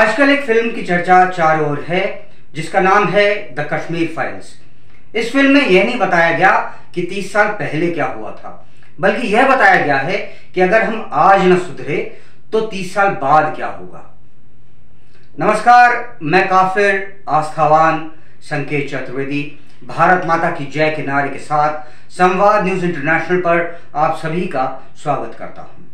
आजकल एक फिल्म की चर्चा चारों ओर है जिसका नाम है द कश्मीर फाइल्स। इस फिल्म में यह नहीं बताया गया कि 30 साल पहले क्या हुआ था, बल्कि यह बताया गया है कि अगर हम आज न सुधरे तो 30 साल बाद क्या होगा। नमस्कार, मैं काफिर आस्थावान संकेत चतुर्वेदी भारत माता की जय के नारे के साथ संवाद न्यूज इंटरनेशनल पर आप सभी का स्वागत करता हूं।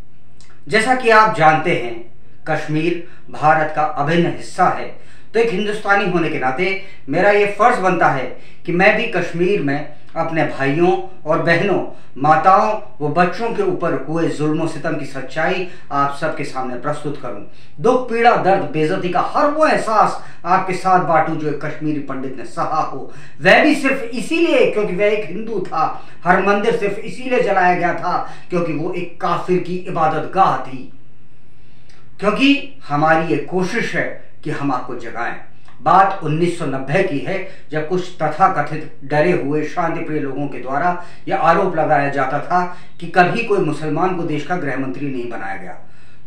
जैसा कि आप जानते हैं, कश्मीर भारत का अभिन्न हिस्सा है, तो एक हिंदुस्तानी होने के नाते मेरा ये फर्ज बनता है कि मैं भी कश्मीर में अपने भाइयों और बहनों, माताओं व बच्चों के ऊपर हुए जुल्म सितम की सच्चाई आप सबके सामने प्रस्तुत करूं। दुख, पीड़ा, दर्द, बेइज्जती का हर वो एहसास आपके साथ बांटूं जो एक कश्मीरी पंडित ने सहा हो, वह भी सिर्फ इसीलिए क्योंकि वह एक हिंदू था। हर मंदिर सिर्फ इसीलिए जलाया गया था क्योंकि वो एक काफिर की इबादत गाह थी। क्योंकि हमारी ये कोशिश है कि हम आपको जगाएं। बात 1990 की है, जब कुछ तथाकथित डरे हुए शांतिप्रिय लोगों के द्वारा यह आरोप लगाया जाता था कि कभी कोई मुसलमान को देश का गृह मंत्री नहीं बनाया गया।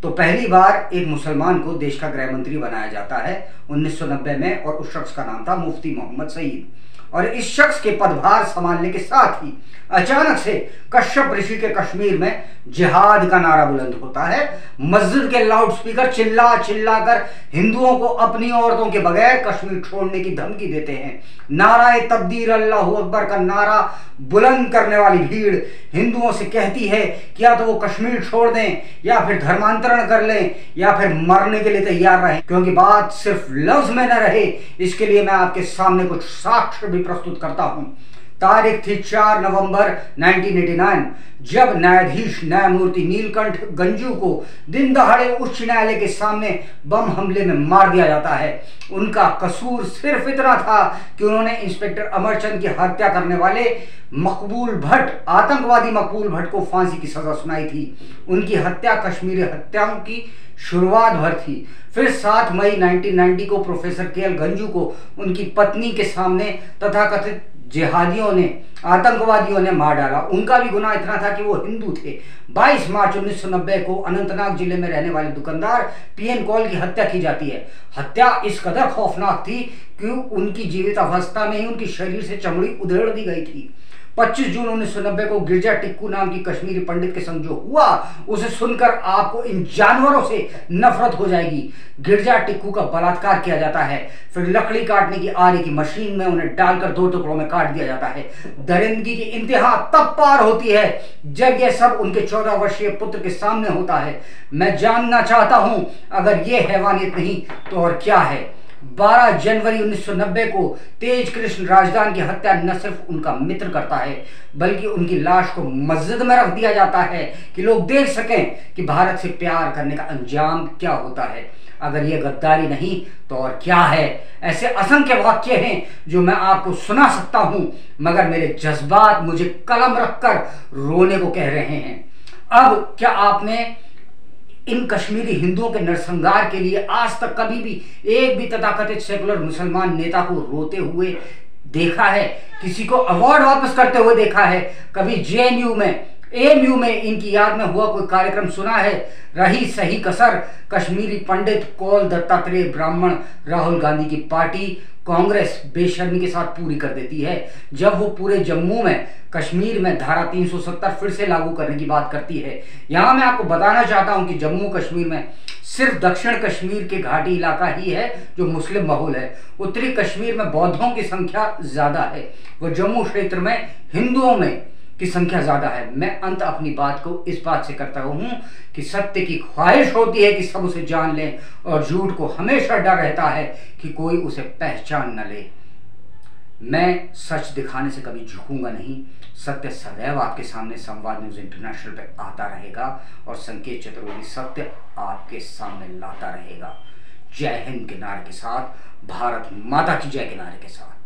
तो पहली बार एक मुसलमान को देश का गृह मंत्री बनाया जाता है 1990 में, और उस शख्स का नाम था मुफ्ती मोहम्मद सईद। और इस शख्स के पदभार संभालने के साथ ही अचानक से कश्यप ऋषि के कश्मीर में जिहाद का नारा बुलंद होता है। मस्जिद के लाउडस्पीकर चिल्ला चिल्ला कर हिंदुओं को अपनी औरतों के बगैर कश्मीर छोड़ने की धमकी देते हैं। नाराए तकबीर अल्लाहू अकबर का नारा बुलंद करने वाली भीड़ हिंदुओं से कहती है कि या तो वो कश्मीर छोड़ दें, या फिर धर्मांतरण कर लें, या फिर मरने के लिए तैयार रहें। क्योंकि बात सिर्फ लफ्ज में न रहे, इसके लिए मैं आपके सामने कुछ साक्ष्य भी प्रस्तुत करता हूं। तारीख थी 4 नवंबर 1989, जब न्यायाधीश न्यायमूर्ति नीलकंठ गंजू को दिन दहाड़े उच्च न्यायालय के सामने बम हमले में मार दिया जाता है। उनका कसूर सिर्फ इतना था कि उन्होंने इंस्पेक्टर अमरचंद की हत्या करने वाले मकबूल भट्ट, आतंकवादी मकबूल भट्ट को फांसी की सजा सुनाई थी। उनकी हत्या कश्मीरी हत्याओं की शुरुआत भर थी। फिर 7 मई 1990 को प्रोफेसर के.एल. गंजू को उनकी पत्नी के सामने तथाकथित जिहादियों ने, आतंकवादियों ने मार डाला। उनका भी गुनाह इतना था कि वो हिंदू थे। 22 मार्च 1990 को अनंतनाग जिले में रहने वाले दुकानदार पीएन कौल की हत्या की जाती है। हत्या इस कदर खौफनाक थी कि उनकी जीवित अवस्था में ही उनकी शरीर से चमड़ी उधेड़ दी गई थी। 25 जून 1990 को गिरजा टिक्कू नाम की कश्मीरी पंडित के संग जो हुआ, उसे सुनकर आपको इन जानवरों से नफरत हो जाएगी। गिरजा टिक्कू का बलात्कार किया जाता है, फिर लकड़ी काटने की आरी की मशीन में उन्हें डालकर 2 टुकड़ों में काट दिया जाता है। दरिंदगी की इंतहा तब पार होती है जब यह सब उनके 14 वर्षीय पुत्र के सामने होता है। मैं जानना चाहता हूं, अगर यह हैवानियत नहीं तो और क्या है। 12 जनवरी 1990 को तेज कृष्ण राजदान की हत्या न सिर्फ उनका मित्र करता है, बल्कि उनकी लाश को मस्जिद में रख दिया जाता है कि लोग देख सकें कि भारत से प्यार करने का अंजाम क्या होता है। अगर यह गद्दारी नहीं तो और क्या है। ऐसे असंख्य वाक्य हैं जो मैं आपको सुना सकता हूं, मगर मेरे जज्बात मुझे कलम रखकर रोने को कह रहे हैं। अब क्या आपने इन कश्मीरी हिंदुओं के नरसंहार के लिए आज तक कभी भी एक भी तथाकथित सेकुलर मुसलमान नेता को रोते हुए देखा है? किसी को अवार्ड वापस करते हुए देखा है? कभी जेएनयू में, एएमयू में इनकी याद में हुआ कोई कार्यक्रम सुना है? रही सही कसर कश्मीरी पंडित कौल दत्तात्रेय ब्राह्मण राहुल गांधी की पार्टी कांग्रेस बेशर्मी के साथ पूरी कर देती है, जब वो पूरे जम्मू में, कश्मीर में धारा 370 फिर से लागू करने की बात करती है। यहां मैं आपको बताना चाहता हूं कि जम्मू कश्मीर में सिर्फ दक्षिण कश्मीर के घाटी इलाका ही है जो मुस्लिम बहुल है। उत्तरी कश्मीर में बौद्धों की संख्या ज्यादा है, वो जम्मू क्षेत्र में हिंदुओं में की संख्या ज्यादा है। मैं अंत अपनी बात को इस बात से करता हूं कि सत्य की ख्वाहिश होती है कि सब उसे जान लें, और झूठ को हमेशा डर रहता है कि कोई उसे पहचान न ले। मैं सच दिखाने से कभी झुकूंगा नहीं। सत्य सदैव आपके सामने संवाद न्यूज इंटरनेशनल पे आता रहेगा, और संकेत चतुर्वेदी सत्य आपके सामने लाता रहेगा। जय हिंद के नारे के साथ, भारत माता की जय के नारे के साथ।